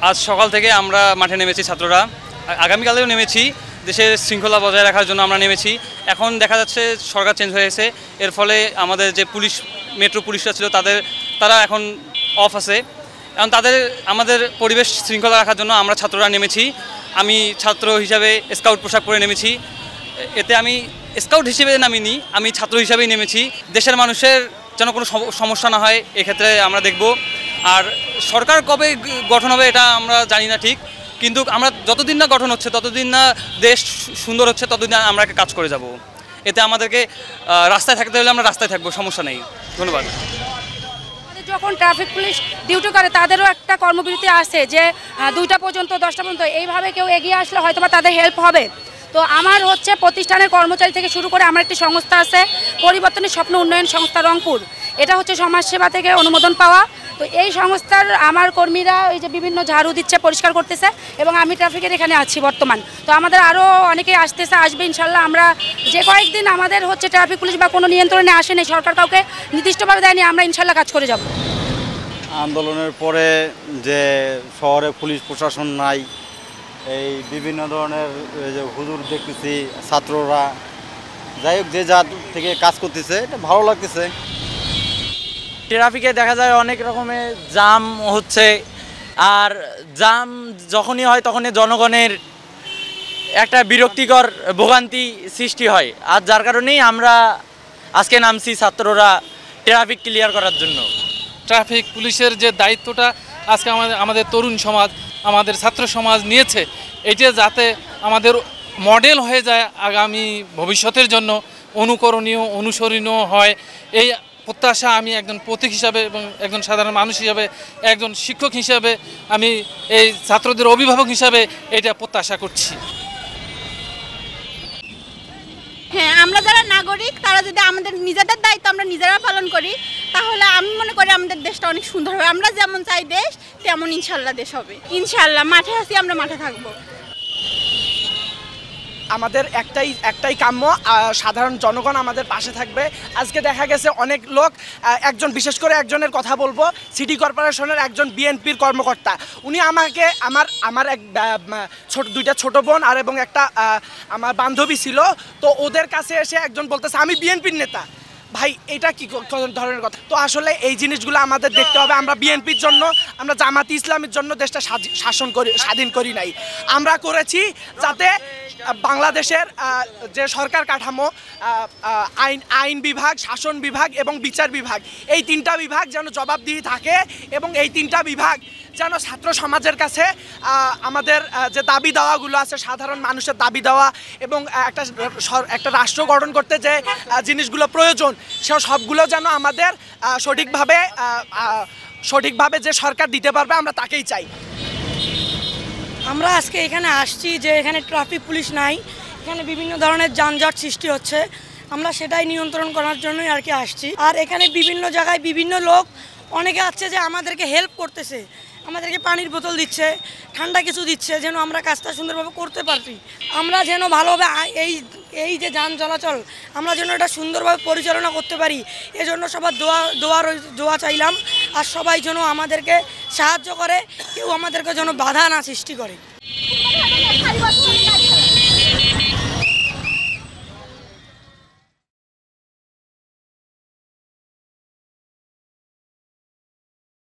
আজ সকাল থেকে আমরা মাঠে নেমেছি ছাত্ররা, আগামীকালেও নেমেছি। দেশের শৃঙ্খলা বজায় রাখার জন্য আমরা নেমেছি। এখন দেখা যাচ্ছে সরকার চেঞ্জ হয়েছে, এর ফলে আমাদের যে পুলিশ, মেট্রো পুলিশরা ছিল তারা এখন অফ আছে। এখন আমাদের পরিবেশ শৃঙ্খলা রাখার জন্য আমরা ছাত্ররা নেমেছি। আমি ছাত্র হিসাবে স্কাউট পোশাক পরে নেমেছি। এতে আমি স্কাউট হিসেবে নামিনি, আমি ছাত্র হিসাবেই নেমেছি। দেশের মানুষের যেন কোনো সমস্যা না হয় এক্ষেত্রে আমরা দেখব। আর সরকার কবে গঠন হবে এটা আমরা জানি না ঠিক, কিন্তু আমরা যতদিন না গঠন হচ্ছে, ততদিন না দেশ সুন্দর হচ্ছে, ততদিন আমরা কাজ করে যাব। এতে আমাদেরকে রাস্তায় থাকতে হলে আমরা রাস্তায় থাকবো, সমস্যা নেই। ধন্যবাদ। যখন ট্রাফিক পুলিশ ডিউটি করে তাদেরও একটা কর্মবিরতি আছে যে 2টা পর্যন্ত 10টা পর্যন্ত, এইভাবে কেউ এগিয়ে আসলে হয়তো বা তাদের হেল্প হবে। তো আমার হচ্ছে প্রতিষ্ঠানের কর্মচারী থেকে শুরু করে আমার একটি সংস্থা আছে, পরিবর্তনের স্বপ্ন উন্নয়ন সংস্থা রংপুর। এটা হচ্ছে সমাজসেবা থেকে অনুমোদন পাওয়া। তো এই সংস্থার আমার কর্মীরা ওই যে বিভিন্ন ঝাড়ু দিচ্ছে, পরিষ্কার করতেছে, এবং আমি ট্রাফিকের এখানে আছি বর্তমান। তো আমাদের আরও অনেকে আসবে ইনশাল্লাহ। আমরা যে কয়েকদিন আমাদের হচ্ছে ট্রাফিক পুলিশ বা কোনো নিয়ন্ত্রণে আসেনি, সরকার কাউকে নির্দিষ্টভাবে দেয়নি, আমরা ইনশাল্লাহ কাজ করে যাব। আন্দোলনের পরে যে শহরে পুলিশ প্রশাসন নাই, এই বিভিন্ন ধরনের যে হুজুর দেখতেছি, ছাত্ররা যাই হোক যে যা থেকে কাজ করতেছে, এটা ভালো লাগতেছে। ট্রাফিকে দেখা যায় অনেক রকমের জাম হচ্ছে, আর জাম যখনই হয় তখনই জনগণের একটা বিরক্তিকর ভোগান্তি সৃষ্টি হয়। আর যার কারণেই আমরা আজকে নামছি ছাত্ররা ট্রাফিক ক্লিয়ার করার জন্য। ট্রাফিক পুলিশের যে দায়িত্বটা আজকে আমাদের তরুণ সমাজ, আমাদের ছাত্র সমাজ নিয়েছে, এটা যাতে আমাদের মডেল হয়ে যায় আগামী ভবিষ্যতের জন্য, অনুকরণীয় অনুসরণীয় হয়, এই প্রত্যাশা আমি একজন প্রতীক হিসাবে এবং একজন সাধারণ মানুষ হিসাবে, একজন শিক্ষক হিসাবে, আমি এই ছাত্রদের অভিভাবক হিসাবে এটা প্রত্যাশা করছি। হ্যাঁ, আমরা যারা নাগরিক তারা যদি আমাদের নিজেদের দায়িত্ব আমরা নিজেরা পালন করি, তাহলে আমি মনে করি আমাদের দেশটা অনেক সুন্দর হবে। আমরা যেমন চাই দেশ, তেমন ইনশাল্লাহ দেশ হবে। ইনশাল্লাহ মাঠে আছি, আমরা মাঠে থাকবো। আমাদের একটাই কাম্য, সাধারণ জনগণ আমাদের পাশে থাকবে। আজকে দেখা গেছে অনেক লোক, বিশেষ করে একজনের কথা বলবো, সিটি কর্পোরেশনের একজন বিএনপির কর্মকর্তা। উনি আমাকে আমার এক দুইটা ছোট বোন আর এবং একটা আমার বান্ধবী ছিল, তো ওদের কাছে এসে একজন বলতেছে আমি বিএনপির নেতা। ভাই, এটা কি ধরনের কথা? তো আসলে এই জিনিসগুলো আমাদের দেখতে হবে। আমরা বিএনপির জন্য, আমরা জামাতি ইসলামের জন্য দেশটা স্বাধীন করি নাই, আমরা করেছি যাতে বাংলাদেশের যে সরকার কাঠামো, আইন বিভাগ, শাসন বিভাগ এবং বিচার বিভাগ, এই 3টা বিভাগ যেন জবাবদিহি থাকে, এবং এই 3টা বিভাগ যেন ছাত্র সমাজের কাছে আমাদের যে দাবি দেওয়াগুলো আছে, সাধারণ মানুষের দাবি দেওয়া এবং একটা রাষ্ট্র গঠন করতে যে জিনিসগুলো প্রয়োজন, সে সবগুলো যেন আমাদের সঠিকভাবে যে সরকার দিতে পারবে, আমরা তাকেই চাই। আমরা আজকে এখানে আসছি যে এখানে ট্রাফিক পুলিশ নাই, এখানে বিভিন্ন ধরনের যানজট সৃষ্টি হচ্ছে, আমরা সেটাই নিয়ন্ত্রণ করার জন্যই আর কি আসছি। আর এখানে বিভিন্ন জায়গায় বিভিন্ন লোক অনেকে আছে যে আমাদেরকে হেল্প করতেছে, আমাদেরকে পানির বোতল দিচ্ছে, ঠান্ডা কিছু দিচ্ছে, যেন আমরা কাজটা সুন্দরভাবে করতে পারি। আমরা যেন ভালোভাবে এই যে যান চলাচল, আমরা যেন এটা সুন্দরভাবে পরিচালনা করতে পারি, এজন্য সবার দোয়া চাইলাম। আর সবাই যেন আমাদেরকে সাহায্য করে, কেউ আমাদেরকে যেন বাধা না সৃষ্টি করে।